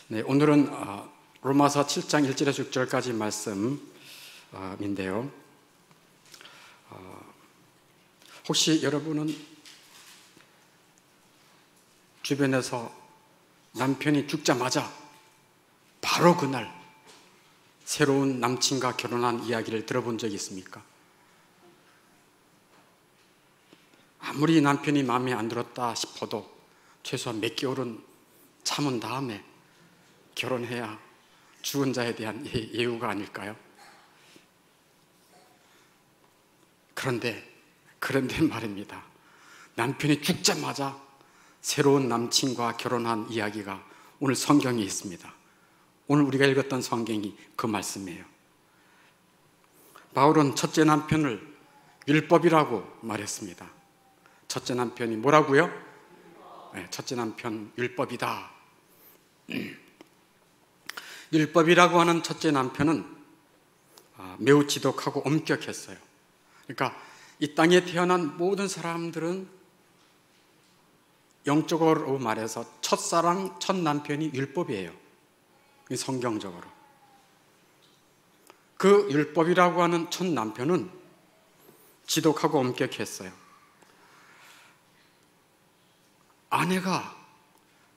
네, 오늘은 로마서 7장 1절에서 6절까지 말씀인데요. 혹시 여러분은 주변에서 남편이 죽자마자 바로 그날 새로운 남친과 결혼한 이야기를 들어본 적이 있습니까? 아무리 남편이 마음에 안 들었다 싶어도 최소한 몇 개월은 참은 다음에 결혼해야 죽은 자에 대한 예우가 아닐까요? 그런데 말입니다. 남편이 죽자마자 새로운 남친과 결혼한 이야기가 오늘 성경에 있습니다. 오늘 우리가 읽었던 성경이 그 말씀이에요. 바울은 첫째 남편을 율법이라고 말했습니다. 첫째 남편이 뭐라고요? 네, 첫째 남편 율법이다. 율법이라고 하는 첫째 남편은 매우 지독하고 엄격했어요. 그러니까 이 땅에 태어난 모든 사람들은 영적으로 말해서 첫사랑, 첫 남편이 율법이에요. 성경적으로. 그 율법이라고 하는 첫 남편은 지독하고 엄격했어요. 아내가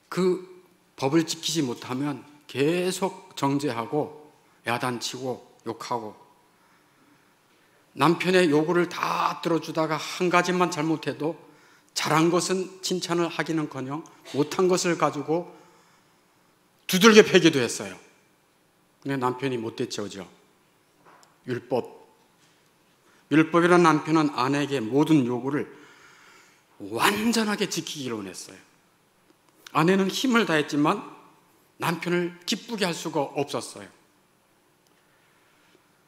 그 법을 지키지 못하면 계속 정죄하고 야단치고 욕하고, 남편의 요구를 다 들어주다가 한 가지만 잘못해도 잘한 것은 칭찬을 하기는커녕 못한 것을 가지고 두들겨 패기도 했어요. 근데 남편이 못됐죠, 그죠? 율법이라는 남편은 아내에게 모든 요구를 완전하게 지키기를 원했어요. 아내는 힘을 다했지만 남편을 기쁘게 할 수가 없었어요.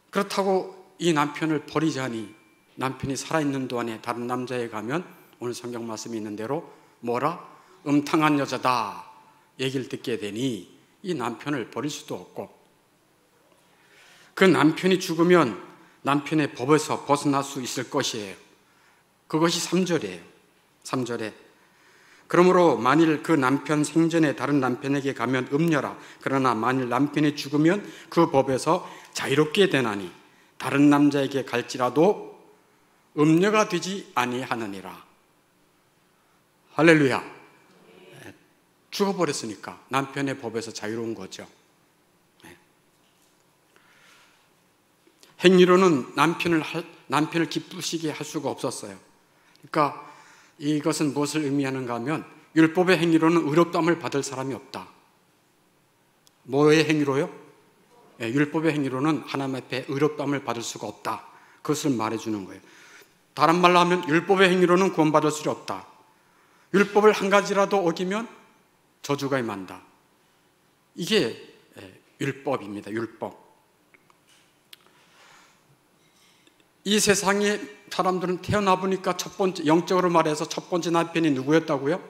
그렇다고 이 남편을 버리자니 남편이 살아있는 동안에 다른 남자에 가면 오늘 성경 말씀이 있는 대로 뭐라? 음탕한 여자다 얘기를 듣게 되니 이 남편을 버릴 수도 없고, 그 남편이 죽으면 남편의 법에서 벗어날 수 있을 것이에요. 그것이 3절이에요. 3절에 그러므로 만일 그 남편 생전에 다른 남편에게 가면 음녀라. 그러나 만일 남편이 죽으면 그 법에서 자유롭게 되나니 다른 남자에게 갈지라도 음녀가 되지 아니하느니라. 할렐루야. 죽어버렸으니까 남편의 법에서 자유로운 거죠. 행위로는 남편을 기쁘시게 할 수가 없었어요. 그러니까 이것은 무엇을 의미하는가 하면 율법의 행위로는 의롭다함을 받을 사람이 없다. 뭐의 행위로요? 율법의 행위로는 하나님 앞에 의롭다함을 받을 수가 없다. 그것을 말해주는 거예요. 다른 말로 하면 율법의 행위로는 구원받을 수 없다. 율법을 한 가지라도 어기면 저주가 임한다. 이게 율법입니다. 율법. 이 세상에 사람들은 태어나 보니까 첫 번째, 영적으로 말해서 첫 번째 남편이 누구였다고요?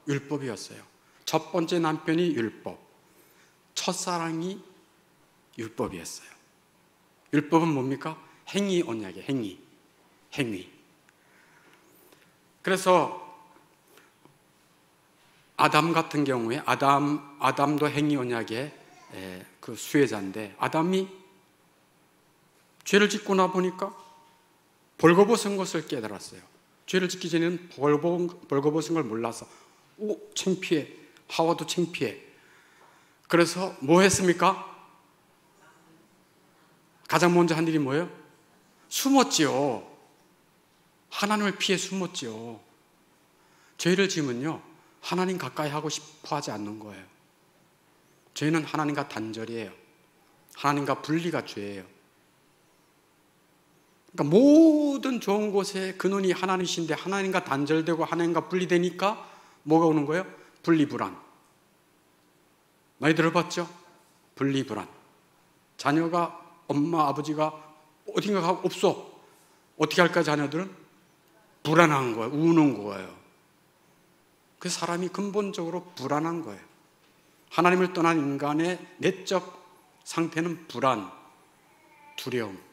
율법이었어요. 첫 번째 남편이 율법, 첫사랑이 율법이었어요. 율법은 뭡니까? 행위 언약이에요. 행위. 그래서 아담 같은 경우에 아담도 행위 언약의 그 수혜자인데, 아담이 죄를 짓고 나 보니까 벌거벗은 것을 깨달았어요. 죄를 짓기 전에는 벌거벗은 걸 몰라서 창피해. 하와도 창피해. 그래서 뭐 했습니까? 가장 먼저 한 일이 뭐예요? 숨었지요. 하나님을 피해 숨었지요. 죄를 지으면요, 하나님 가까이 하고 싶어 하지 않는 거예요. 죄는 하나님과 단절이에요. 하나님과 분리가 죄예요. 그러니까 모든 좋은 곳에 근원이 하나님이신데 하나님과 단절되고 하나님과 분리되니까 뭐가 오는 거예요? 분리불안. 많이 들어봤죠? 분리불안. 자녀가 엄마 아버지가 어딘가 가고 없어. 어떻게 할까? 자녀들은 불안한 거예요. 우는 거예요. 그 사람이 근본적으로 불안한 거예요. 하나님을 떠난 인간의 내적 상태는 불안, 두려움.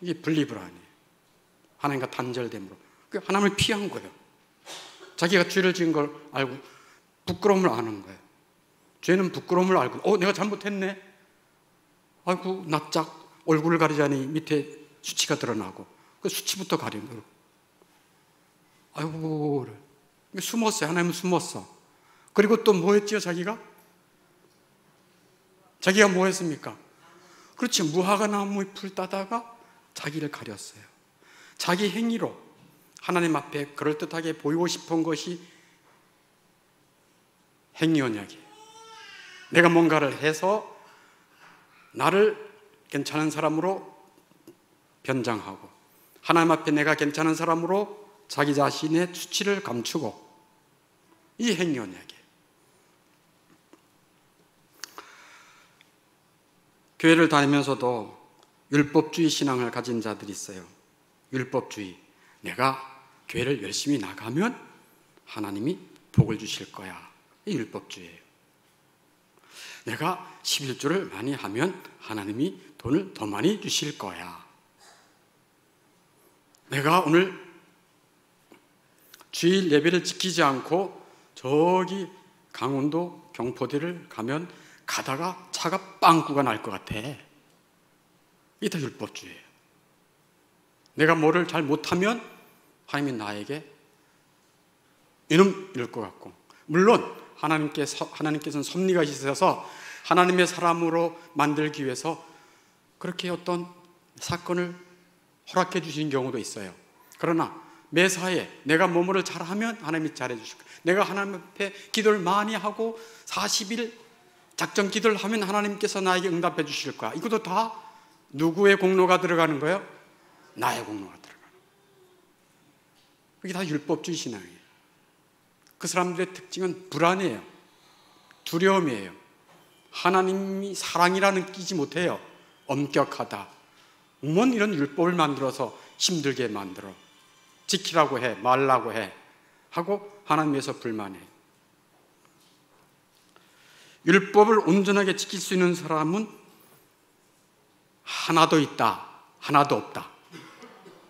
이게 분리불안이에요. 하나님과 단절됨으로. 하나님을 피한 거예요. 자기가 죄를 지은 걸 알고 부끄러움을 아는 거예요. 죄는 부끄러움을 알고 내가 잘못했네. 아이고 납작 얼굴을 가리자니 밑에 수치가 드러나고 그 수치부터 가리는. 아이고 숨었어요. 하나님은 숨었어. 그리고 또 뭐 했지요? 자기가 뭐 했습니까? 그렇지, 무화과 나무 풀 따다가 자기를 가렸어요. 자기 행위로 하나님 앞에 그럴듯하게 보이고 싶은 것이 행위언약이에요. 내가 뭔가를 해서 나를 괜찮은 사람으로 변장하고 하나님 앞에 내가 괜찮은 사람으로 자기 자신의 수치를 감추고, 이 행위언약이에요. 교회를 다니면서도 율법주의 신앙을 가진 자들이 있어요. 율법주의. 내가 교회를 열심히 나가면 하나님이 복을 주실 거야. 이 율법주의예요. 내가 11조를 많이 하면 하나님이 돈을 더 많이 주실 거야. 내가 오늘 주일 예배를 지키지 않고 저기 강원도 경포대를 가면 가다가 차가 빵꾸가 날 것 같아. 이게 다 율법주의예요. 내가 뭐를 잘 못하면 하나님이 나에게 이놈 이럴 것 같고, 물론 하나님께서는 섭리가 있으셔서 하나님의 사람으로 만들기 위해서 그렇게 어떤 사건을 허락해 주시는 경우도 있어요. 그러나 매사에 내가 뭐뭐를 잘하면 하나님이 잘해 주실 거예요. 내가 하나님 앞에 기도를 많이 하고 40일 작전 기도를 하면 하나님께서 나에게 응답해 주실 거야. 이것도 다 누구의 공로가 들어가는 거예요? 나의 공로가 들어가는 거예요. 이게 다 율법주의 신앙이에요. 그 사람들의 특징은 불안이에요. 두려움이에요. 하나님이 사랑이라 느끼지 못해요. 엄격하다. 뭔 이런 율법을 만들어서 힘들게 만들어. 지키라고 해, 말라고 해 하고 하나님에서 불만해. 율법을 온전하게 지킬 수 있는 사람은 하나도 있다, 하나도 없다.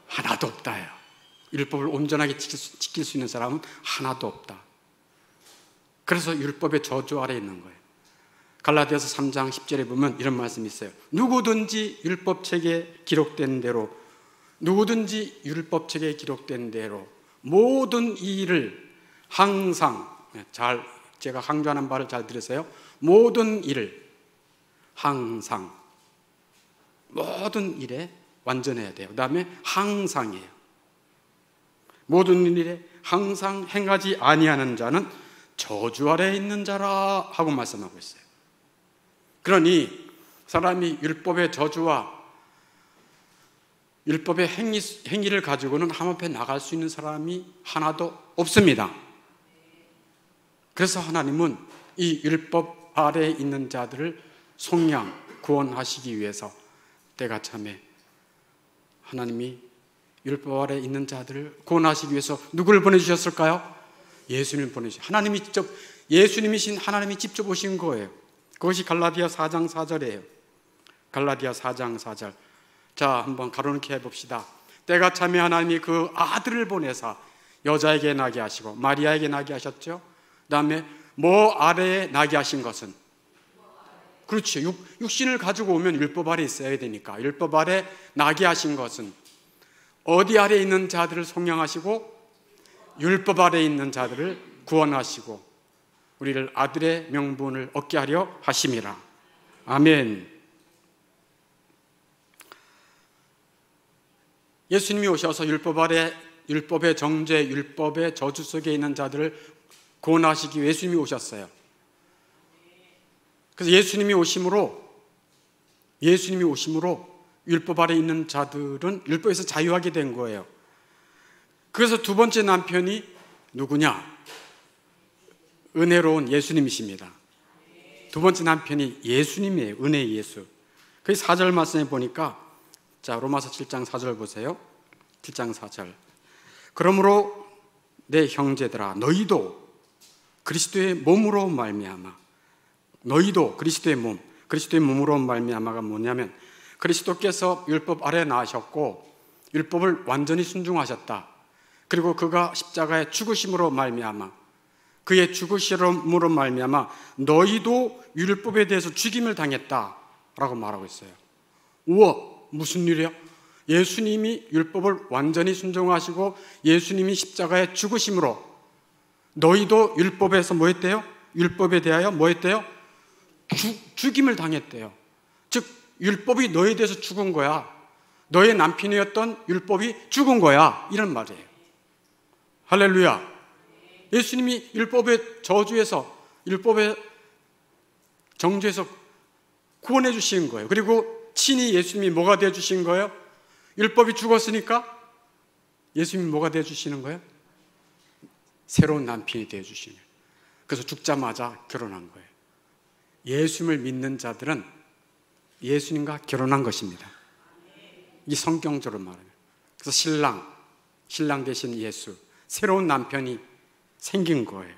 하나도 없다예요. 율법을 온전하게 지킬 수 있는 사람은 하나도 없다. 그래서 율법의 저주 아래에 있는 거예요. 갈라디아서 3장 10절에 보면 이런 말씀이 있어요. 누구든지 율법책에 기록된 대로, 누구든지 율법책에 기록된 대로 모든 일을 항상, 제가 강조하는 바를 잘 들으세요. 모든 일을 항상, 모든 일에 완전해야 돼요. 그 다음에 항상이에요. 모든 일에 항상 행하지 아니하는 자는 저주 아래에 있는 자라 하고 말씀하고 있어요. 그러니 사람이 율법의 저주와 율법의 행위를 가지고는 하나님 앞에 나갈 수 있는 사람이 하나도 없습니다. 그래서 하나님은 이 율법 아래에 있는 자들을 속량, 구원하시기 위해서 때가 참에 하나님이 율법 아래에 있는 자들을 구원하시기 위해서 누구를 보내주셨을까요? 예수님을 보내주셨어요. 하나님이 직접, 예수님이신 하나님이 직접 오신 거예요. 그것이 갈라디아 4장 4절이에요. 갈라디아 4장 4절. 자, 한번 가로놓기 해봅시다. 때가 참에 하나님이 그 아들을 보내사 여자에게 나게 하시고 마리아에게 나게 하셨죠. 그 다음에 뭐 아래에 나게 하신 것은, 그렇지, 육신을 가지고 오면 율법 아래 있어야 되니까 율법 아래 나게 하신 것은 어디 아래 있는 자들을 속량하시고 율법 아래 있는 자들을 구원하시고 우리를 아들의 명분을 얻게 하려 하심이라. 아멘. 예수님이 오셔서 율법 아래, 율법의 정죄, 율법의 저주 속에 있는 자들을 구원하시기 위해 예수님이 오셨어요. 그래서 예수님이 오심으로 율법 아래 있는 자들은 율법에서 자유하게 된 거예요. 그래서 두 번째 남편이 누구냐? 은혜로운 예수님이십니다. 두 번째 남편이 예수님이에요. 은혜의 예수. 그 4절 말씀에 보니까, 자, 로마서 7장 4절 보세요. 7장 4절. 그러므로 내 형제들아, 너희도 그리스도의 몸으로 말미암아, 너희도 그리스도의 몸, 그리스도의 몸으로 말미암아가 뭐냐면 그리스도께서 율법 아래 나으셨고 율법을 완전히 순종하셨다. 그리고 그가 십자가의 죽으심으로 말미암아 그의 죽으심으로 말미암아 너희도 율법에 대해서 죽임을 당했다라고 말하고 있어요. 우와, 무슨 일이야? 예수님이 율법을 완전히 순종하시고 예수님이 십자가에 죽으심으로 너희도 율법에서 뭐 했대요? 율법에 대하여 뭐 했대요? 죽임을 당했대요. 즉 율법이 너희에 대해서 죽은 거야. 너의 남편이었던 율법이 죽은 거야, 이런 말이에요. 할렐루야. 예수님이 율법의 저주에서, 율법의 정죄에서 구원해 주신 거예요. 그리고 친히 예수님이 뭐가 되어 주신 거예요? 율법이 죽었으니까 예수님이 뭐가 되어 주시는 거예요? 새로운 남편이 되어 주시는 거예요. 그래서 죽자마자 결혼한 거예요. 예수님을 믿는 자들은 예수님과 결혼한 것입니다. 이 성경적으로 말해요. 그래서 신랑 대신 예수, 새로운 남편이 생긴 거예요.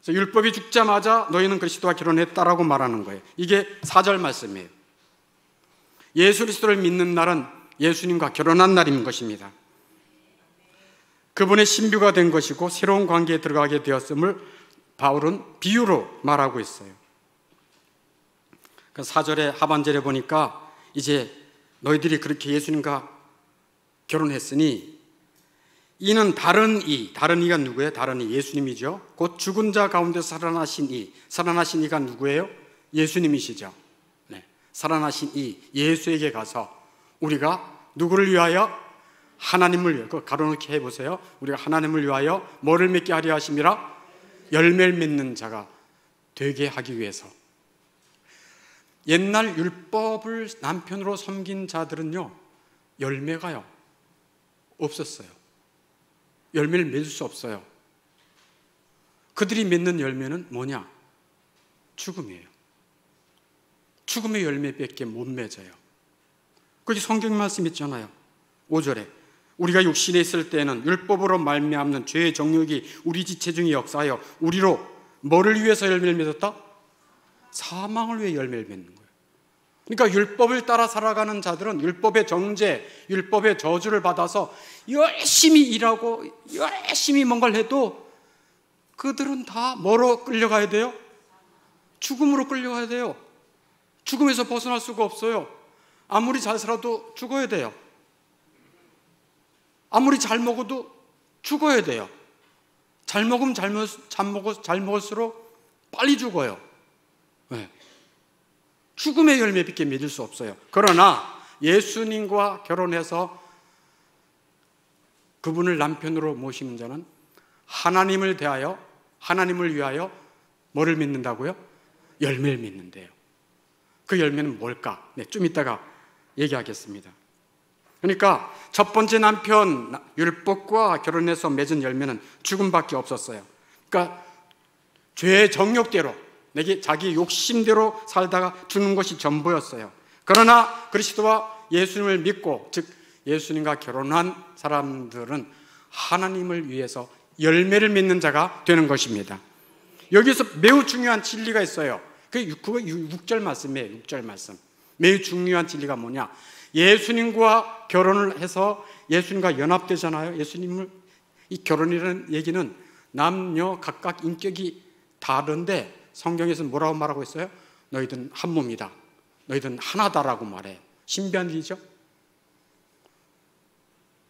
그래서 율법이 죽자마자 너희는 그리스도와 결혼했다라고 말하는 거예요. 이게 4절 말씀이에요. 예수 그리스도를 믿는 날은 예수님과 결혼한 날인 것입니다. 그분의 신부가 된 것이고 새로운 관계에 들어가게 되었음을 바울은 비유로 말하고 있어요. 4절의 하반절에 보니까 이제 너희들이 그렇게 예수님과 결혼했으니 이는 다른 이가 누구예요? 다른 이, 예수님이죠. 곧 죽은 자 가운데서 살아나신 이가 누구예요? 예수님이시죠. 네. 살아나신 이 예수에게 가서 우리가 누구를 위하여? 하나님을 위하여. 그거 가로놓기 해보세요. 우리가 하나님을 위하여 뭐를 맺게 하려 하심이라? 열매를 맺는 자가 되게 하기 위해서. 옛날 율법을 남편으로 섬긴 자들은요, 열매가요 없었어요. 열매를 맺을 수 없어요. 그들이 맺는 열매는 뭐냐? 죽음이에요. 죽음의 열매밖에 못 맺어요. 거기 성경 말씀 있잖아요. 5절에 우리가 육신에 있을 때는 율법으로 말미암는 죄의 정욕이 우리 지체 중에 역사하여 우리로 뭐를 위해서 열매를 맺었다? 사망을 위해 열매를 맺는 거예요. 그러니까 율법을 따라 살아가는 자들은 율법의 정죄, 율법의 저주를 받아서 열심히 일하고 열심히 뭔가를 해도 그들은 다 뭐로 끌려가야 돼요? 죽음으로 끌려가야 돼요. 죽음에서 벗어날 수가 없어요. 아무리 잘 살아도 죽어야 돼요. 아무리 잘 먹어도 죽어야 돼요. 잘 먹으면 잘 먹을수록 빨리 죽어요. 네. 죽음의 열매밖에 맺을 수 없어요. 그러나 예수님과 결혼해서 그분을 남편으로 모시는 자는 하나님을 위하여 뭐를 맺는다고요? 열매를 맺는데요. 그 열매는 뭘까? 네, 좀 이따가 얘기하겠습니다. 그러니까 첫 번째 남편 율법과 결혼해서 맺은 열매는 죽음밖에 없었어요. 그러니까 죄의 정욕대로 내게 자기 욕심대로 살다가 죽는 것이 전부였어요. 그러나 그리스도와 예수님을 믿고, 즉 예수님과 결혼한 사람들은 하나님을 위해서 열매를 맺는 자가 되는 것입니다. 여기서 매우 중요한 진리가 있어요. 그거 6절 말씀이에요. 6절 말씀. 매우 중요한 진리가 뭐냐? 예수님과 결혼을 해서 예수님과 연합되잖아요. 예수님을, 이 결혼이라는 얘기는 남녀 각각 인격이 다른데 성경에서는 뭐라고 말하고 있어요? 너희들은 한 몸이다. 너희들은 하나다라고 말해요. 신비한 일이죠.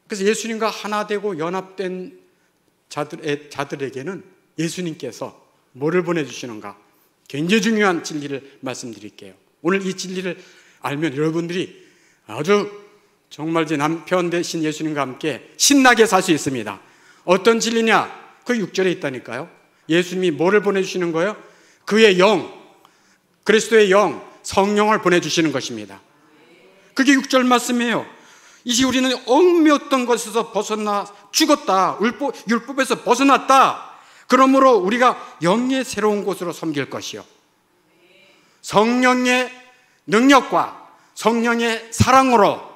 그래서 예수님과 하나 되고 연합된 자들에게는 예수님께서 뭐를 보내주시는가? 굉장히 중요한 진리를 말씀드릴게요. 오늘 이 진리를 알면 여러분들이 아주 정말 제 남편 되신 예수님과 함께 신나게 살 수 있습니다. 어떤 진리냐? 그 6절에 있다니까요. 예수님이 뭐를 보내주시는 거예요? 그의 영, 그리스도의 영, 성령을 보내주시는 것입니다. 그게 6절 말씀이에요. 이제 우리는 얽매였던 것에서 벗어나 죽었다. 율법에서 벗어났다. 그러므로 우리가 영의 새로운 곳으로 섬길 것이요, 성령의 능력과 성령의 사랑으로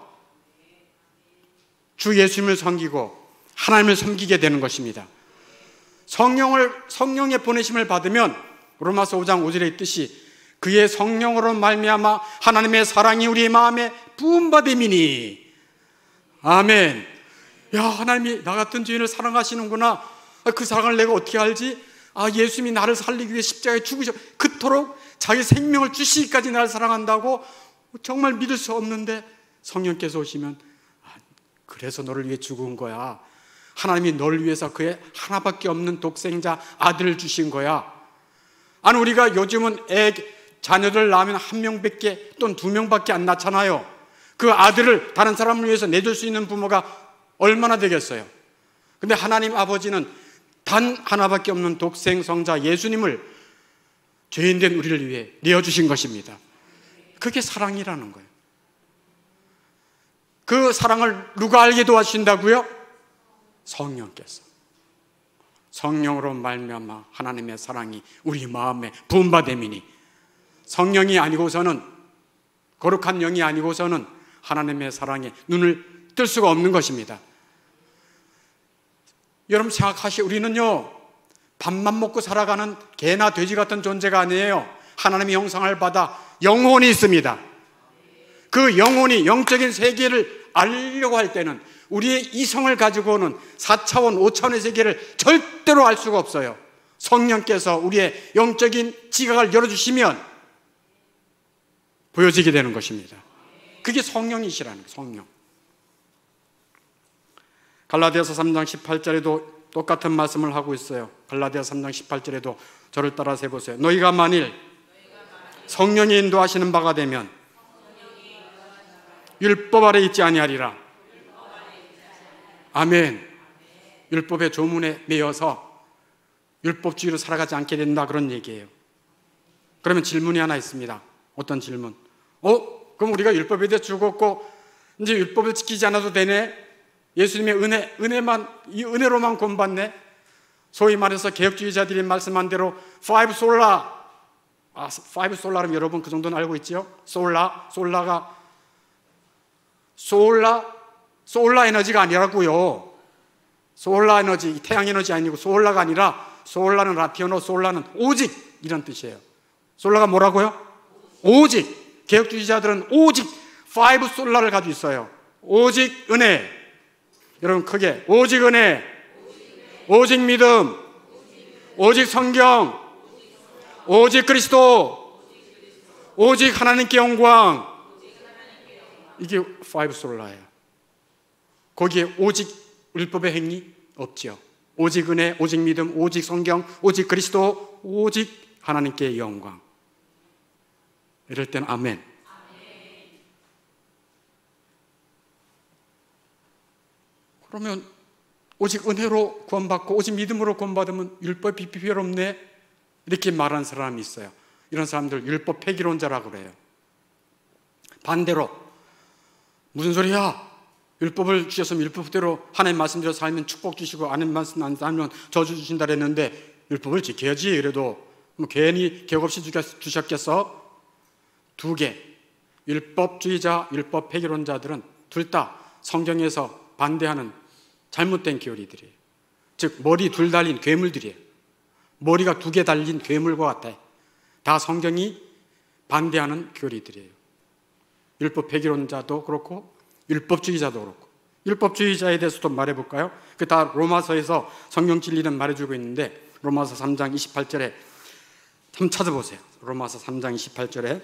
주 예수님을 섬기고 하나님을 섬기게 되는 것입니다. 성령의 보내심을 받으면 로마서 5장 5절에 있듯이 그의 성령으로 말미암아 하나님의 사랑이 우리의 마음에 부음받음이니. 아멘. 야, 하나님이 나 같은 죄인을 사랑하시는구나. 그 사랑을 내가 어떻게 알지? 예수님이 나를 살리기 위해 십자가에 죽으셔 그토록 자기 생명을 주시기까지 나를 사랑한다고 정말 믿을 수 없는데, 성령께서 오시면 그래서 너를 위해 죽은 거야. 하나님이 너를 위해서 그의 하나밖에 없는 독생자 아들을 주신 거야. 아니, 우리가 요즘은 자녀들 낳으면 한 명밖에 또는 두 명밖에 안 낳잖아요. 그 아들을 다른 사람을 위해서 내줄 수 있는 부모가 얼마나 되겠어요? 근데 하나님 아버지는 단 하나밖에 없는 독생 성자 예수님을 죄인된 우리를 위해 내어주신 것입니다. 그게 사랑이라는 거예요. 그 사랑을 누가 알게 도와주신다고요? 성령께서. 성령으로 말미암아 하나님의 사랑이 우리 마음에 부음받음이니, 성령이 아니고서는, 거룩한 영이 아니고서는 하나님의 사랑에 눈을 뜰 수가 없는 것입니다. 여러분 생각하시, 우리는요 밥만 먹고 살아가는 개나 돼지 같은 존재가 아니에요. 하나님의 형상을 받아 영혼이 있습니다. 그 영혼이 영적인 세계를 알려고 할 때는 우리의 이성을 가지고는 4차원, 5차원의 세계를 절대로 알 수가 없어요. 성령께서 우리의 영적인 지각을 열어주시면 보여지게 되는 것입니다. 그게 성령이시라는 거예요. 성령. 갈라디아서 3장 18절에도 똑같은 말씀을 하고 있어요. 갈라디아서 3장 18절에도 저를 따라서 해보세요. 너희가 만일 성령이 인도하시는 바가 되면 율법 아래 있지 아니하리라. 아멘. 율법의 조문에 매여서 율법주의로 살아가지 않게 된다, 그런 얘기예요. 그러면 질문이 하나 있습니다. 어떤 질문? 그럼 우리가 율법에 대해 죽었고 이제 율법을 지키지 않아도 되네? 예수님의 은혜로만 구원받네? 소위 말해서 개혁주의자들이 말씀한 대로 five 솔라라면 여러분 그 정도는 알고 있죠? 솔라 에너지가 아니라고요. 솔라 에너지, 태양 에너지 아니고 솔라가 아니라, 솔라는 라티어노, 솔라는 오직 이런 뜻이에요. 솔라가 뭐라고요? 오직. 개혁주의자들은 오직 5 솔라를 가지고 있어요. 오직 은혜. 여러분 크게, 오직 은혜, 오직 믿음, 오직 성경, 오직 그리스도, 오직 하나님께 영광. 이게 5 솔라예요. 거기에 오직 율법의 행위 없죠. 오직 은혜, 오직 믿음, 오직 성경, 오직 그리스도, 오직 하나님께 영광. 이럴 때는 아멘. 그러면 오직 은혜로 구원받고 오직 믿음으로 구원받으면 율법이 필요 없네, 이렇게 말하는 사람이 있어요. 이런 사람들 율법 폐기론자라고 그래요. 반대로 무슨 소리야? 율법을 주셨으면 율법대로 하나님 말씀대로 살면 축복 주시고 하나님 말씀 안 살면 저주 주신다 그랬는데 율법을 지켜야지. 그래도 뭐 괜히 개혁 없이 주셨겠어? 두 개. 율법주의자, 율법 폐기론자들은 둘 다 성경에서 반대하는 잘못된 교리들이에요. 즉 머리 둘 달린 괴물들이에요. 머리가 두 개 달린 괴물과 같아. 다 성경이 반대하는 교리들이에요. 율법 폐기론자도 그렇고 율법주의자도 그렇고. 율법주의자에 대해서도 말해볼까요? 그 다 로마서에서 성경 진리는 말해주고 있는데, 로마서 3장 28절에 한번 찾아보세요. 로마서 3장 28절에,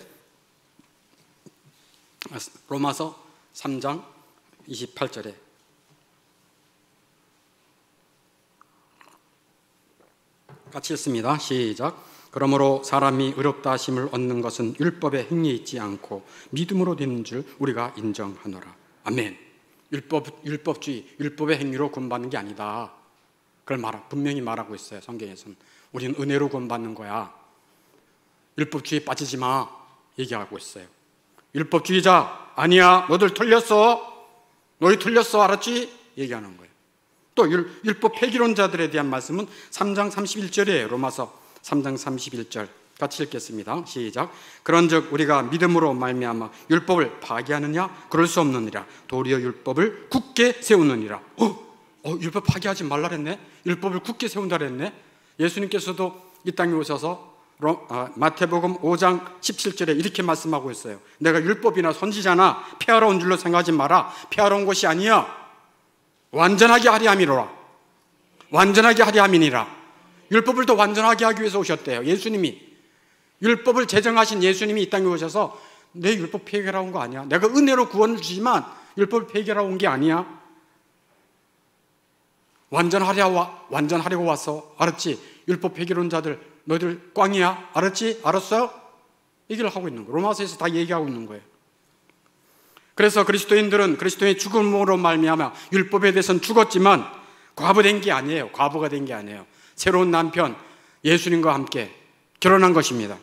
로마서 3장 28절에 같이 읽습니다. 시작. 그러므로 사람이 의롭다 하심을 얻는 것은 율법의 행위에 있지 않고 믿음으로 되는 줄 우리가 인정하노라. 아멘. 율법주의, 율법의 행위로 구원받는 게 아니다. 그걸 분명히 말하고 있어요. 성경에서는. 우리는 은혜로 구원받는 거야. 율법주의에 빠지지 마, 얘기하고 있어요. 율법주의자, 아니야, 너희 틀렸어, 알았지? 얘기하는 거예요. 또 율법 폐기론자들에 대한 말씀은 3장 31절이에요. 로마서 3장 31절 같이 읽겠습니다. 시작. 그런즉 우리가 믿음으로 말미암아 율법을 파기하느냐? 그럴 수 없느니라. 도리어 율법을 굳게 세우느니라. 율법 파기하지 말라 그랬네. 율법을 굳게 세운다 그랬네. 예수님께서도 이 땅에 오셔서 마태복음 5장 17절에 이렇게 말씀하고 있어요. 내가 율법이나 선지자나 폐하러 온 줄로 생각하지 마라. 폐하러 온 것이 아니야. 완전하게 하리 함이로라. 완전하게 하려 함이니라. 율법을 더 완전하게 하기 위해서 오셨대요. 예수님이. 율법을 제정하신 예수님이 이 땅에 오셔서 내 율법 폐기하러 온 거 아니야. 내가 은혜로 구원을 주지만 율법을 폐기하러 온 게 아니야. 완전하려고 왔어. 알았지? 율법 폐기론자들 너희들 꽝이야. 알았지? 알았어요? 얘기를 하고 있는 거예요. 로마서에서 다 얘기하고 있는 거예요. 그래서 그리스도인들은 그리스도의 죽음으로 말미암아 율법에 대해서는 죽었지만 과부된 게 아니에요. 과부가 된 게 아니에요. 새로운 남편 예수님과 함께 결혼한 것입니다.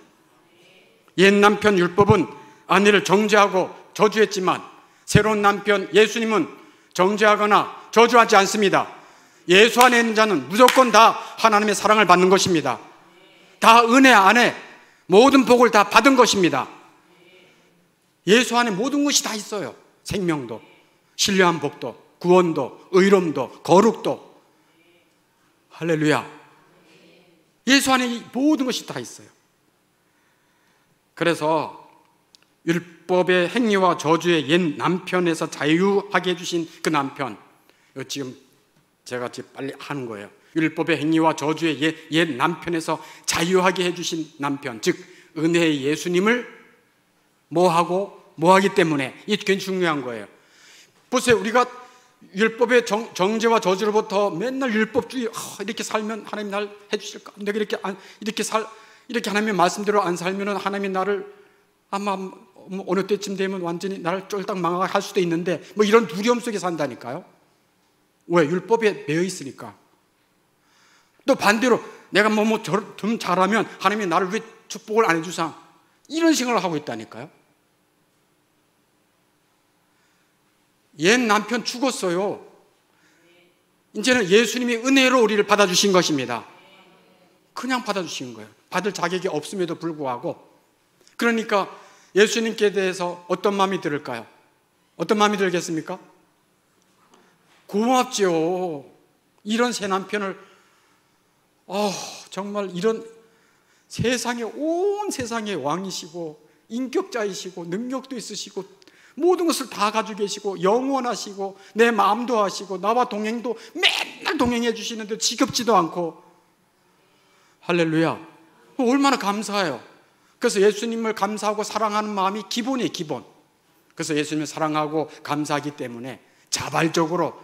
옛 남편 율법은 아내를 정죄하고 저주했지만 새로운 남편 예수님은 정죄하거나 저주하지 않습니다. 예수 안에 있는 자는 무조건 다 하나님의 사랑을 받는 것입니다. 다 은혜 안에 모든 복을 다 받은 것입니다. 예수 안에 모든 것이 다 있어요. 생명도, 신령한 복도, 구원도, 의로움도, 거룩도. 할렐루야. 예수 안에 모든 것이 다 있어요. 그래서 율법의 행위와 저주의 옛 남편에서 자유하게 해주신 그 남편, 지금 제가 빨리 하는 거예요. 율법의 행위와 저주의 옛 남편에서 자유하게 해주신 남편, 즉 은혜의 예수님을 뭐하기 때문에 이게 굉장히 중요한 거예요. 보세요. 우리가 율법의 정죄와 저주로부터 맨날 율법주의, 이렇게 살면 하나님 날 해주실까? 내가 이렇게 하나님의 말씀대로 안 살면 하나님이 나를 아마 어느 때쯤 되면 완전히 나를 쫄딱 망하게 할 수도 있는데 뭐 이런 두려움 속에 산다니까요. 왜? 율법에 매여 있으니까. 또 반대로 내가 좀 잘하면 하나님이 나를 왜 축복을 안 해주상? 이런 생각을 하고 있다니까요. 옛 남편 죽었어요. 이제는 예수님이 은혜로 우리를 받아주신 것입니다. 그냥 받아주신 거예요. 받을 자격이 없음에도 불구하고. 그러니까 예수님께 대해서 어떤 마음이 들을까요? 어떤 마음이 들겠습니까? 고맙죠. 이런 새 남편을 정말 이런 온 세상의 왕이시고 인격자이시고 능력도 있으시고 모든 것을 다 가지고 계시고 영원하시고 내 마음도 하시고 나와 동행도 맨날 동행해 주시는데 지겹지도 않고. 할렐루야. 얼마나 감사해요. 그래서 예수님을 감사하고 사랑하는 마음이 기본이에요. 기본. 그래서 예수님을 사랑하고 감사하기 때문에 자발적으로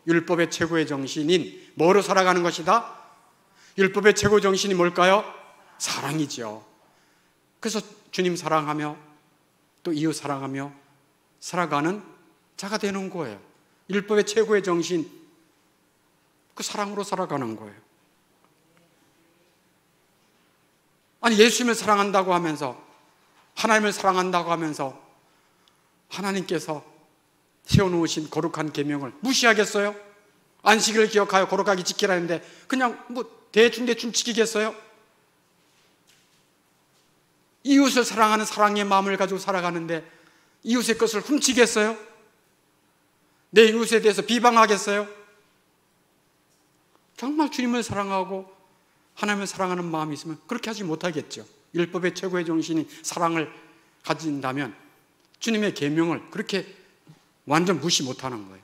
율법의 최고의 정신인 뭐로 살아가는 것이다? 율법의 최고 정신이 뭘까요? 사랑이죠. 그래서 주님 사랑하며 또 이웃 사랑하며 살아가는 자가 되는 거예요. 율법의 최고의 정신, 그 사랑으로 살아가는 거예요. 아니, 예수님을 사랑한다고 하면서, 하나님을 사랑한다고 하면서 하나님께서 세워놓으신 거룩한 계명을 무시하겠어요? 안식일을 기억하여 거룩하게 지키라는데 그냥 대충 지키겠어요? 이웃을 사랑하는 사랑의 마음을 가지고 살아가는데 이웃의 것을 훔치겠어요? 내 이웃에 대해서 비방하겠어요? 정말 주님을 사랑하고 하나님을 사랑하는 마음이 있으면 그렇게 하지 못하겠죠. 율법의 최고의 정신이 사랑을 가진다면 주님의 계명을 그렇게 완전 무시 못하는 거예요.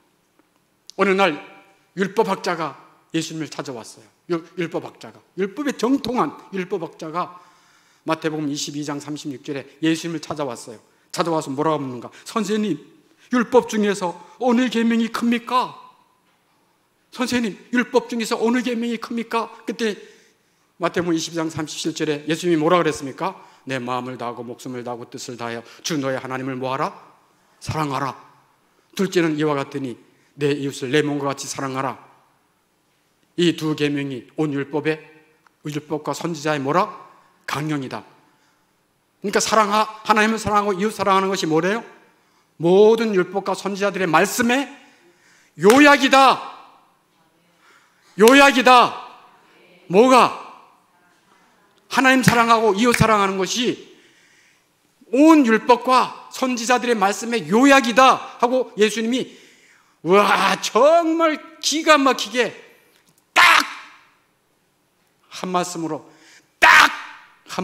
어느 날 율법학자가 예수님을 찾아왔어요. 율법학자가, 율법에 정통한 율법학자가 마태복음 22장 36절에 예수님을 찾아왔어요. 찾아와서 뭐라고 묻는가? 선생님, 율법 중에서 어느 계명이 큽니까? 선생님, 율법 중에서 어느 계명이 큽니까? 그때 마태복음 22장 37절에 예수님이 뭐라 그랬습니까? 내 마음을 다하고 목숨을 다하고 뜻을 다하여 주 너의 하나님을 뭐하라? 사랑하라. 둘째는 이와 같으니 내 이웃을 내 몸과 같이 사랑하라. 이 두 계명이 온 율법과 선지자의 뭐라? 강령이다. 그러니까 하나님을 사랑하고 이웃 사랑하는 것이 뭐래요? 모든 율법과 선지자들의 말씀의 요약이다. 뭐가? 하나님 사랑하고 이웃 사랑하는 것이 온 율법과 선지자들의 말씀의 요약이다 하고 예수님이 와, 정말 기가 막히게 딱 한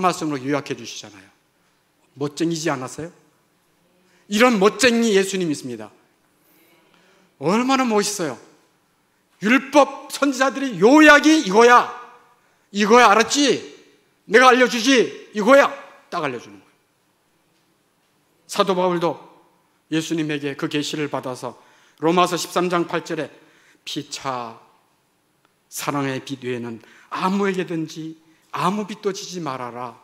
말씀으로 요약해 주시잖아요. 멋쟁이지 않았어요? 이런 멋쟁이 예수님이 있습니다. 얼마나 멋있어요. 율법 선지자들이 요약이 이거야. 이거야, 알았지? 내가 알려주지? 이거야. 딱 알려주는 거예요. 사도 바울도 예수님에게 그 계시를 받아서 로마서 13장 8절에 피차 사랑의 빛 외에는 아무에게든지 아무 빛도 지지 말아라.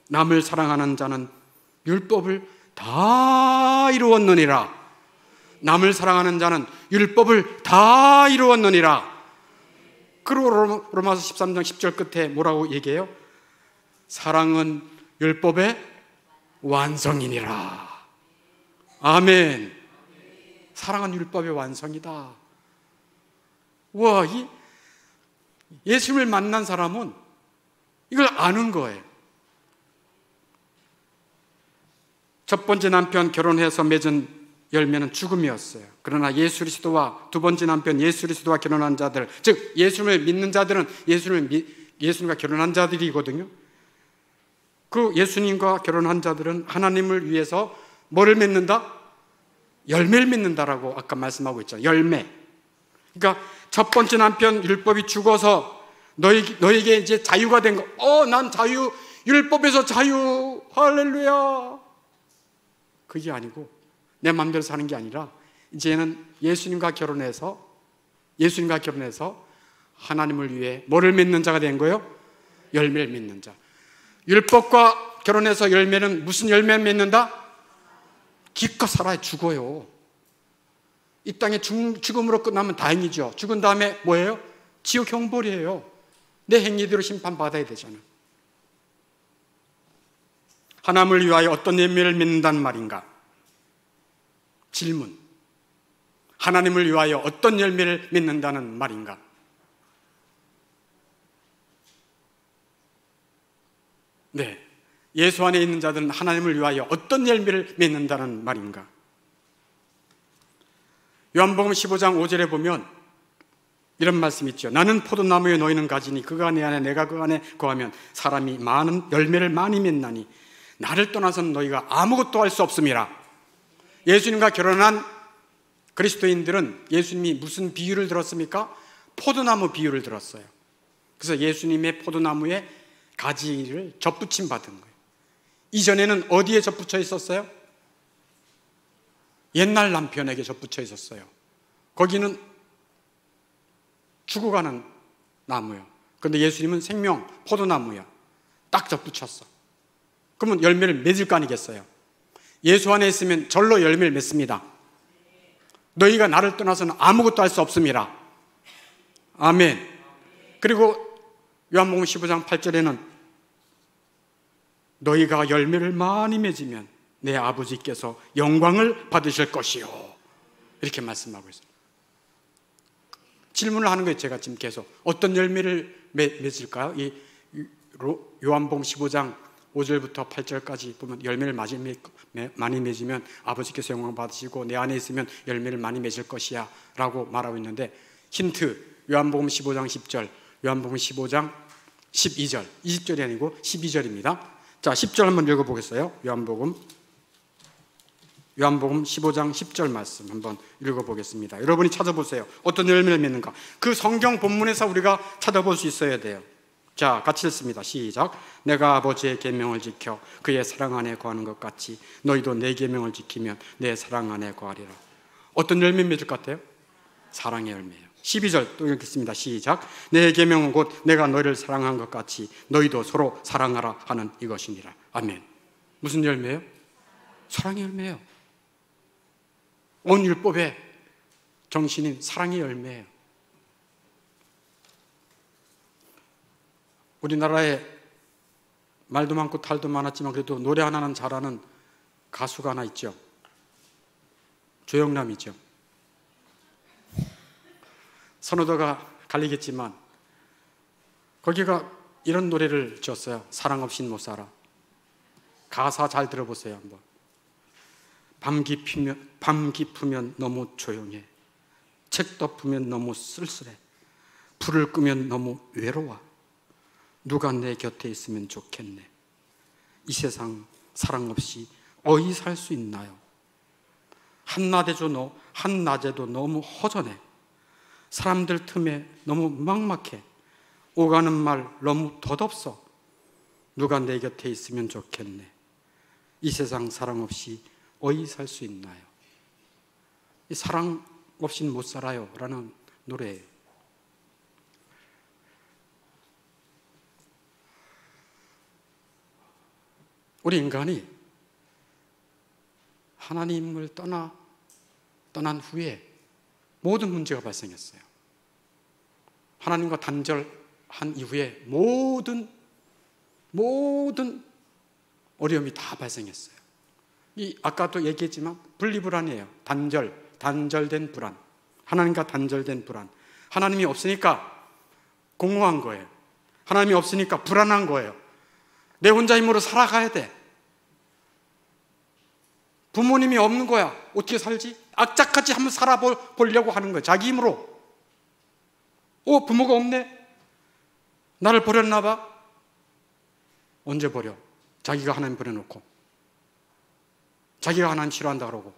남을 사랑하는 자는 율법을 다 이루었느니라. 남을 사랑하는 자는 율법을 다 이루었느니라. 그리고 로마서 13장 10절 끝에 뭐라고 얘기해요? 사랑은 율법의 완성이니라. 아멘. 사랑은 율법의 완성이다. 와, 이 예수님을 만난 사람은 이걸 아는 거예요. 첫 번째 남편 결혼해서 맺은 열매는 죽음이었어요. 그러나 예수 그리스도와 두 번째 남편 예수 그리스도와 결혼한 자들, 즉 예수님을 믿는 자들은 예수님과 결혼한 자들이거든요. 그 예수님과 결혼한 자들은 하나님을 위해서 뭐를 맺는다? 열매를 맺는다라고 아까 말씀하고 있잖아요. 열매. 그러니까 첫 번째 남편 율법이 죽어서 너에게 이제 자유가 된 거. 난 자유, 율법에서 자유. 할렐루야. 그게 아니고 내 마음대로 사는 게 아니라 이제는 예수님과 결혼해서 하나님을 위해 뭐를 맺는 자가 된 거예요? 열매를 맺는 자. 율법과 결혼해서 열매는 무슨 열매를 맺는다? 기껏 살아야 죽어요. 이 땅에 죽음으로 끝나면 다행이죠. 죽은 다음에 뭐예요? 지옥 형벌이에요. 내 행위대로 심판받아야 되잖아. 하나님을 위하여 어떤 열매를 맺는다는 말인가? 질문. 하나님을 위하여 어떤 열매를 맺는다는 말인가? 네. 예수 안에 있는 자들은 하나님을 위하여 어떤 열매를 맺는다는 말인가? 요한복음 15장 5절에 보면 이런 말씀이 있죠. 나는 포도나무에 너희는 가지니 그가 내 안에 내가 그 안에 거하면 사람이 많은 열매를 많이 맺나니 나를 떠나서는 너희가 아무것도 할 수 없음이라. 예수님과 결혼한 그리스도인들은 예수님이 무슨 비유를 들었습니까? 포도나무 비유를 들었어요. 그래서 예수님의 포도나무에 가지를 접붙임 받은 거예요. 이전에는 어디에 접붙여 있었어요? 옛날 남편에게 접붙여 있었어요. 거기는 죽어가는 나무예요. 그런데 예수님은 생명 포도나무야. 딱 접붙였어. 그러면 열매를 맺을 거 아니겠어요? 예수 안에 있으면 절로 열매를 맺습니다. 너희가 나를 떠나서는 아무것도 할 수 없습니다. 아멘. 그리고 요한복음 15장 8절에는 너희가 열매를 많이 맺으면 내 아버지께서 영광을 받으실 것이요. 이렇게 말씀하고 있어요. 질문을 하는 거예요. 제가 지금 계속 어떤 열매를 맺을까요? 이 요한복음 15장 5절부터 8절까지 보면 열매를 많이 맺으면 아버지께서 영광 받으시고 내 안에 있으면 열매를 많이 맺을 것이야 라고 말하고 있는데, 힌트 요한복음 15장 10절, 요한복음 15장 12절, 20절이 아니고 12절입니다. 자, 10절 한번 읽어보겠어요. 요한복음 15장 10절 말씀 한번 읽어보겠습니다. 여러분이 찾아보세요. 어떤 열매를 맺는가? 그 성경 본문에서 우리가 찾아볼 수 있어야 돼요. 자, 같이 읽습니다. 시작. 내가 아버지의 계명을 지켜 그의 사랑 안에 거하는 것 같이 너희도 내 계명을 지키면 내 사랑 안에 거하리라. 어떤 열매 맺을 것 같아요? 사랑의 열매예요. 12절 또 읽겠습니다. 시작. 내 계명은 곧 내가 너희를 사랑한 것 같이 너희도 서로 사랑하라 하는 이것이니라. 아멘. 무슨 열매예요? 사랑의 열매예요. 온 율법의 정신인 사랑의 열매예요. 우리나라에 말도 많고 탈도 많았지만 그래도 노래 하나는 잘하는 가수가 하나 있죠. 조영남이죠. 선호도가 갈리겠지만 거기가 이런 노래를 지었어요. 사랑 없인 못 살아. 가사 잘 들어보세요. 한번. 밤 깊으면 너무 조용해. 책 덮으면 너무 쓸쓸해. 불을 끄면 너무 외로워. 누가 내 곁에 있으면 좋겠네. 이 세상 사랑 없이 어디 살 수 있나요? 한낮에도 너무 허전해. 사람들 틈에 너무 막막해. 오가는 말 너무 덧없어. 누가 내 곁에 있으면 좋겠네. 이 세상 사랑 없이 어이 살 수 있나요? 이 사랑 없이는 못 살아요 라는 노래예요. 우리 인간이 하나님을 떠난 후에 모든 문제가 발생했어요. 하나님과 단절한 이후에 모든 어려움이 다 발생했어요. 아까도 얘기했지만 분리불안이에요. 단절된 불안. 하나님과 단절된 불안. 하나님이 없으니까 공허한 거예요. 하나님이 없으니까 불안한 거예요. 내 혼자 힘으로 살아가야 돼. 부모님이 없는 거야. 어떻게 살지? 악착같이 한번 살아보려고 하는 거예요. 자기 힘으로. 부모가 없네? 나를 버렸나 봐? 언제 버려? 자기가 하나님 버려놓고. 자기가 하나님 싫어한다 그러고.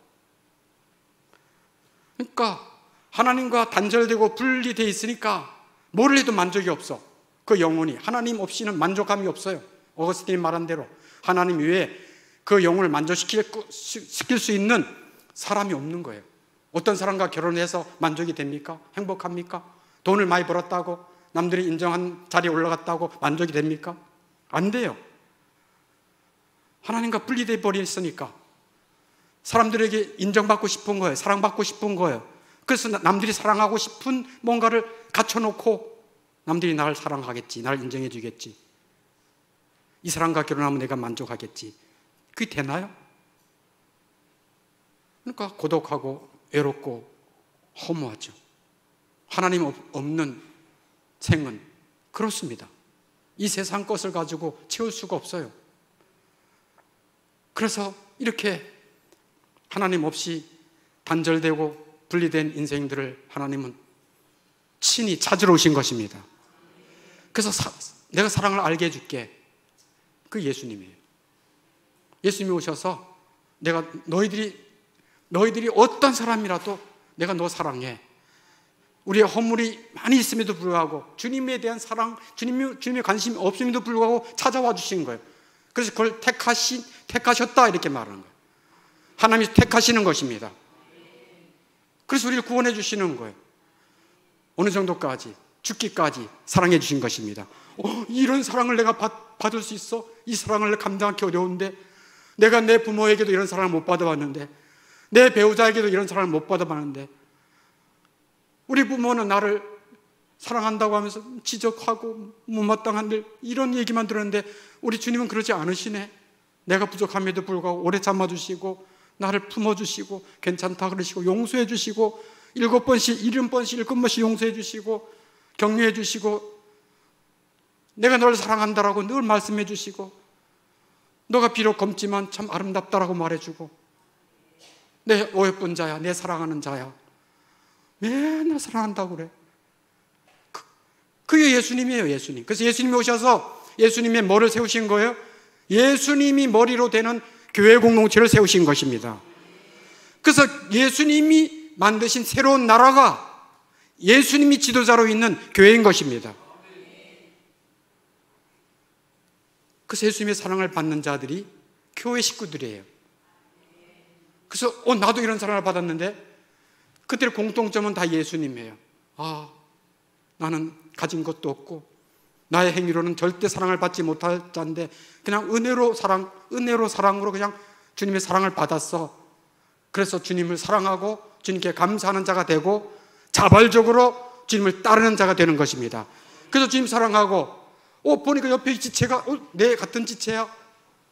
그러니까 하나님과 단절되고 분리되어 있으니까 뭘 해도 만족이 없어. 그 영혼이 하나님 없이는 만족감이 없어요. 어거스틴이 말한 대로 하나님 외에 그 영혼을 만족시킬 수 있는 사람이 없는 거예요. 어떤 사람과 결혼해서 만족이 됩니까? 행복합니까? 돈을 많이 벌었다고, 남들이 인정한 자리에 올라갔다고 만족이 됩니까? 안 돼요. 하나님과 분리되어 버렸으니까 사람들에게 인정받고 싶은 거예요. 사랑받고 싶은 거예요. 그래서 남들이 사랑하고 싶은 뭔가를 갖춰놓고 남들이 나를 사랑하겠지, 나를 인정해 주겠지, 이 사람과 결혼하면 내가 만족하겠지. 그게 되나요? 그러니까 고독하고 외롭고 허무하죠. 하나님 없는 생은 그렇습니다. 이 세상 것을 가지고 채울 수가 없어요. 그래서 이렇게 하나님 없이 단절되고 분리된 인생들을 하나님은 친히 찾으러 오신 것입니다. 그래서 내가 사랑을 알게 해줄게. 그 예수님이에요. 예수님이 오셔서 내가 너희들이 어떤 사람이라도 내가 너 사랑해. 우리의 허물이 많이 있음에도 불구하고 주님에 대한 사랑, 주님의 관심이 없음에도 불구하고 찾아와 주신 거예요. 그래서 그걸 택하셨다 이렇게 말하는 거예요. 하나님이 택하시는 것입니다. 그래서 우리를 구원해 주시는 거예요. 어느 정도까지? 죽기까지 사랑해 주신 것입니다. 이런 사랑을 내가 받을 수 있어? 이 사랑을 감당하기 어려운데, 내가 내 부모에게도 이런 사랑을 못 받아봤는데, 내 배우자에게도 이런 사랑을 못 받아봤는데, 우리 부모는 나를 사랑한다고 하면서 지적하고 못마땅한 일, 이런 얘기만 들었는데 우리 주님은 그러지 않으시네. 내가 부족함에도 불구하고 오래 참아주시고 나를 품어주시고 괜찮다 그러시고 용서해 주시고 7번씩 7번씩 용서해 주시고 격려해 주시고 내가 너를 사랑한다라고 늘 말씀해 주시고 너가 비록 검지만 참 아름답다라고 말해주고 내 어여쁜 자야, 내 사랑하는 자야, 맨날 사랑한다고 그래. 그게 예수님이에요. 예수님. 그래서 예수님이 오셔서 예수님의 뭐를 세우신 거예요? 예수님이 머리로 되는 교회 공동체를 세우신 것입니다. 그래서 예수님이 만드신 새로운 나라가 예수님이 지도자로 있는 교회인 것입니다. 그래서 예수님의 사랑을 받는 자들이 교회 식구들이에요. 그래서 나도 이런 사랑을 받았는데 그들의 공통점은 다 예수님이에요. 나는 가진 것도 없고 나의 행위로는 절대 사랑을 받지 못할 자인데 그냥 은혜로 사랑으로 그냥 주님의 사랑을 받았어. 그래서 주님을 사랑하고 주님께 감사하는 자가 되고 자발적으로 주님을 따르는 자가 되는 것입니다. 그래서 주님 사랑하고 보니까 옆에 지체가 내 같은 지체야.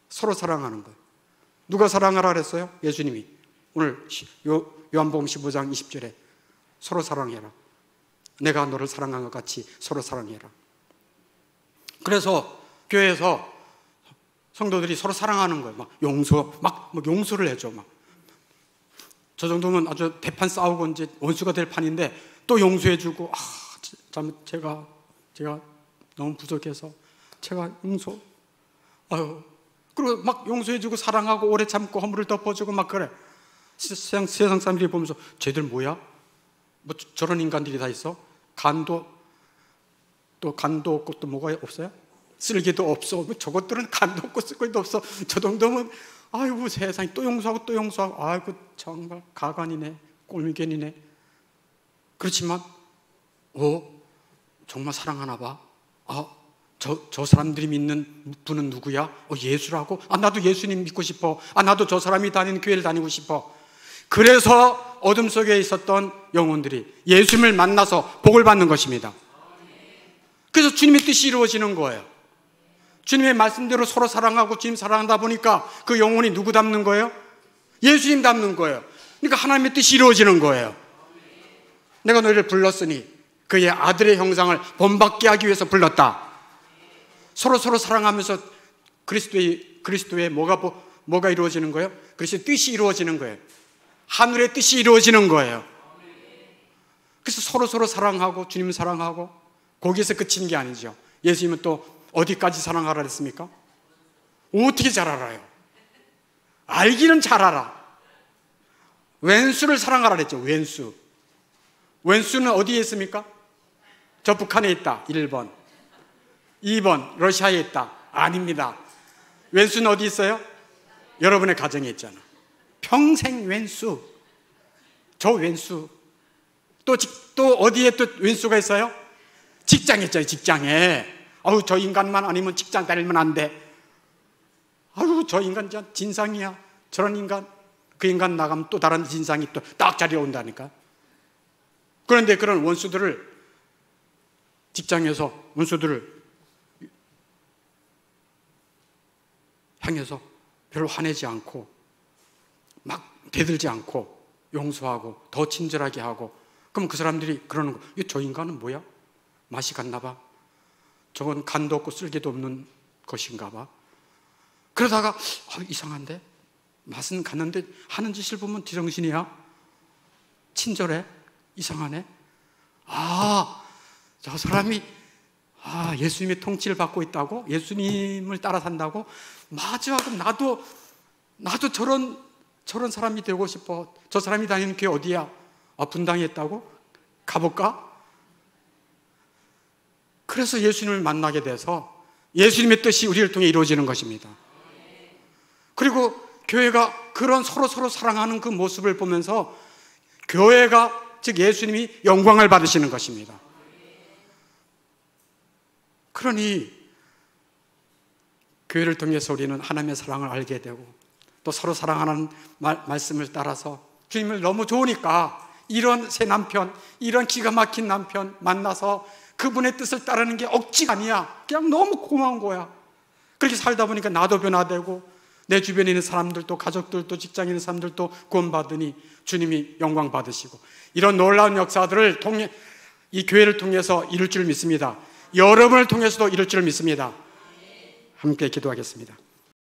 서로 사랑하는 거예요. 누가 사랑하라 그랬어요? 예수님이. 오늘 요한복음 15장 20절에 서로 사랑해라. 내가 너를 사랑한 것 같이 서로 사랑해라. 그래서 교회에서 성도들이 서로 사랑하는 거예요. 막 용서를 해줘. 저 정도면 아주 대판 싸우고 이제 원수가 될 판인데 또 용서해주고 제가 너무 부족해서 제가 그리고 막 용서해주고 사랑하고 오래 참고 허물을 덮어주고 막 그래. 세상 사람들이 보면서 쟤들 뭐야? 뭐 저런 인간들이 다 있어? 간도 없고 또 뭐가 없어요? 쓸개도 없어. 뭐 저것들은 간도 없고 쓸개도 없어. 저 정도면 아이고 세상에 또 용서하고 또 용서하고 아이고 정말 가관이네, 꼴미견이네. 그렇지만 정말 사랑하나 봐. 저 사람들이 믿는 분은 누구야? 예수라고? 나도 예수님 믿고 싶어. 나도 저 사람이 다니는 교회를 다니고 싶어. 그래서 어둠 속에 있었던 영혼들이 예수님을 만나서 복을 받는 것입니다. 그래서 주님의 뜻이 이루어지는 거예요. 주님의 말씀대로 서로 사랑하고 주님 사랑하다 보니까 그 영혼이 누구 닮는 거예요? 예수님 닮는 거예요. 그러니까 하나님의 뜻이 이루어지는 거예요. 내가 너희를 불렀으니 그의 아들의 형상을 본받게 하기 위해서 불렀다. 서로 사랑하면서 그리스도의 뭐가 이루어지는 거예요? 그리스도의 뜻이 이루어지는 거예요. 하늘의 뜻이 이루어지는 거예요. 그래서 서로 사랑하고 주님 사랑하고 거기에서 그치는 게 아니죠. 예수님은 또 어디까지 사랑하라 했습니까? 어떻게 잘 알아요? 알기는 잘 알아. 왼수를 사랑하라 했죠. 왼수는 어디에 있습니까? 저 북한에 있다. 1번. 2번 러시아에 있다. 아닙니다. 왼수는 어디 있어요? 여러분의 가정에 있잖아. 평생 왼수. 저 왼수. 또 어디에 또 왼수가 있어요? 직장에 있잖아요. 직장에. 저 인간만 아니면 직장 다니면 안 돼. 저 인간 진상이야. 저런 인간. 그 인간 나가면 또 다른 진상이 또 딱 자리에 온다니까. 그런데 그런 원수들을 직장에서 원수들을 향해서 별로 화내지 않고 막 대들지 않고 용서하고 더 친절하게 하고, 그럼 그 사람들이 그러는 거, 저 인간은 뭐야? 맛이 갔나 봐. 저건 간도 없고 쓸개도 없는 것인가 봐. 그러다가 이상한데? 맛은 갔는데 하는 짓을 보면 제정신이야. 친절해. 이상하네. 저 사람이 예수님의 통치를 받고 있다고? 예수님을 따라 산다고? 맞아. 그럼 나도 저런 사람이 되고 싶어. 저 사람이 다니는 교회 어디야? 분당에 있다고? 가볼까? 그래서 예수님을 만나게 돼서 예수님의 뜻이 우리를 통해 이루어지는 것입니다. 그리고 교회가 그런 서로 사랑하는 그 모습을 보면서 교회가, 즉 예수님이 영광을 받으시는 것입니다. 그러니 교회를 통해서 우리는 하나님의 사랑을 알게 되고 또 서로 사랑하는 말씀을 따라서 주님을 너무 좋으니까 이런 새 남편, 이런 기가 막힌 남편 만나서 그분의 뜻을 따르는 게 억지가 아니야. 그냥 너무 고마운 거야. 그렇게 살다 보니까 나도 변화되고 내 주변에 있는 사람들도, 가족들도, 직장에 있는 사람들도 구원받으니 주님이 영광 받으시고, 이런 놀라운 역사들을 통해 이 교회를 통해서 이룰 줄 믿습니다. 여러분을 통해서도 이룰 줄 믿습니다. 함께 기도하겠습니다.